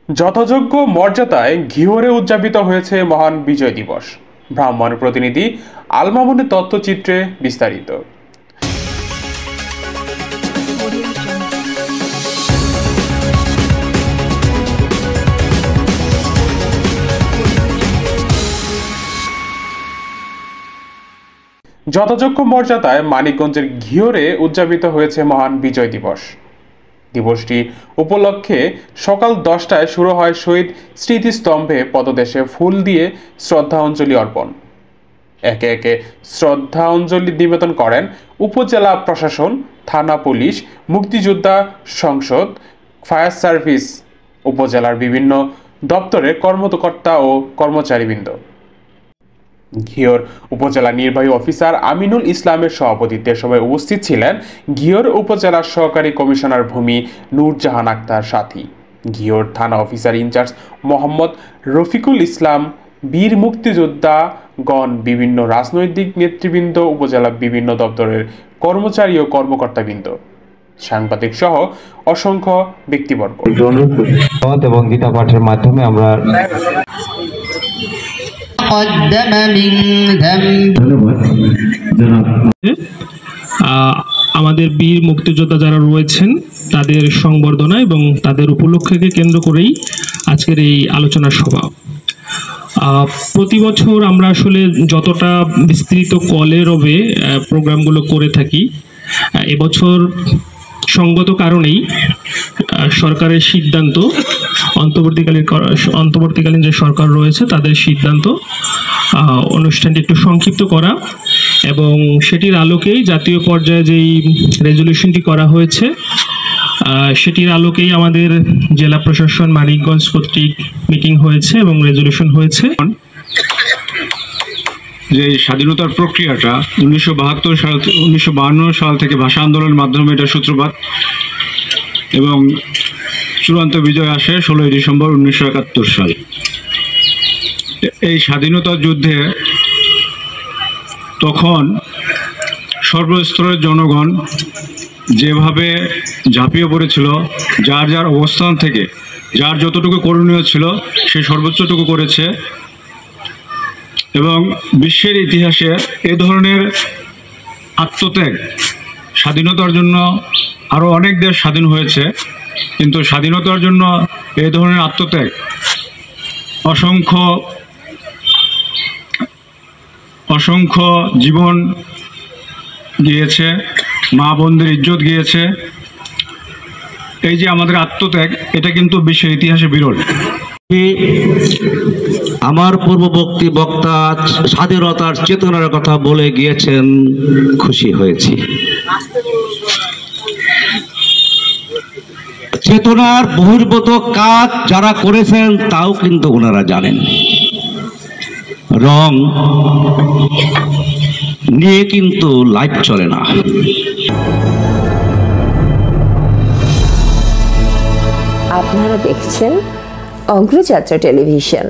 যথাযোগ্য মর্যাদায় ঘিওরে উদযাপিত হয়েছে মহান বিজয় দিবস। ব্রাহ্মণের প্রতিনিধি আল মামুনের তথ্যচিত্রে বিস্তারিত। যথাযোগ্য মর্যাদায় মানিকগঞ্জের ঘিওরে উদযাপিত হয়েছে মহান বিজয় দিবস। দিবসটি উপলক্ষে সকাল 10টায় শুরু হয় শহীদ স্মৃতিস্তম্ভে পদদেশে ফুল দিয়ে শ্রদ্ধাঞ্জলি অর্পণ। একে একে শ্রদ্ধাঞ্জলি নিবেদন করেন উপজেলা প্রশাসন, থানা পুলিশ, মুক্তিযোদ্ধা সংসদ, ফায়ার সার্ভিস, উপজেলার বিভিন্ন দপ্তরের কর্মকর্তা ও কর্মচারীবৃন্দ। ঘিওর উপজেলা নির্বাহী অফিসার আমিনুল ইসলামের সভাপতিত্বে সভায় উপস্থিত ছিলেন ঘিওর উপজেলার সহকারী কমিশনার ভূমি নূরজাহান আক্তার সাথী, ঘিওর থানা অফিসার ইনচার্জ মোহাম্মদ রফিকুল ইসলাম, বীর মুক্তিযোদ্ধাগণ, বিভিন্ন রাজনৈতিক নেতৃবৃন্দ, উপজেলার বিভিন্ন দপ্তরের কর্মচারী ও কর্মকর্তাবৃন্দ, সাংবাদিক সহ অসংখ্য ব্যক্তিবর্গ। এবং গীতা পাঠের মাধ্যমে আমরা আমাদের বীর মুক্তিযোদ্ধা যারা রয়েছেন তাদের সংবর্ধনা এবং তাদের উপলক্ষকে কেন্দ্র করেই আজকের এই আলোচনা সভা। প্রতি বছর আমরা আসলে যতটা বিস্তৃত কলেরবে প্রোগ্রামগুলো করে থাকি, এবছর সঙ্গত কারণেই সরকারের সিদ্ধান্ত, অন্তর্বর্তীকালীন যে সরকার রয়েছে তাদের সিদ্ধান্ত অনুষ্ঠানটি একটু সংক্ষিপ্ত করা এবং সেটির আলোকেই জাতীয় পর্যায়ে যেই রেজলিউশনটি করা হয়েছে সেটির আলোকেই আমাদের জেলা প্রশাসন মানিকগঞ্জ কর্তৃক মিটিং হয়েছে এবং রেজলিউশন হয়েছে। যে স্বাধীনতার প্রক্রিয়াটা 1952 সাল থেকে ভাষা আন্দোলনের মাধ্যমে এটা সূত্রপাত এবং চূড়ান্ত বিজয় আসে 16 ডিসেম্বর 1971 সাল। এই স্বাধীনতা যুদ্ধে তখন সর্বস্তরের জনগণ যেভাবে ঝাঁপিয়ে পড়েছিল, যার যার অবস্থান থেকে যার যতটুকু করণীয় ছিল সে সর্বোচ্চটুকু করেছে এবং বিশ্বের ইতিহাসে এ ধরনের আত্মত্যাগ, স্বাধীনতার জন্য আরও অনেক দেশ স্বাধীন হয়েছে, কিন্তু স্বাধীনতার জন্য এ ধরনের আত্মত্যাগ অসংখ্য জীবন গিয়েছে, মা বোনদের ইজ্জত গিয়েছে। এই যে আমাদের আত্মত্যাগ, এটা কিন্তু বিশ্বের ইতিহাসে বিরল। আমার পূর্ববর্তী বক্তা স্বাধীনতার চেতনার কথা বলে গিয়েছেন, খুশি হয়েছি। চেতনার বহির্ভূত কাজ যারা করেছেন তাও কিন্তু ওনারা জানেন। রং নিয়ে কিন্তু লাইফ চলে না। আপনারা দেখছেন অগ্রযাত্রা টেলিভিশন।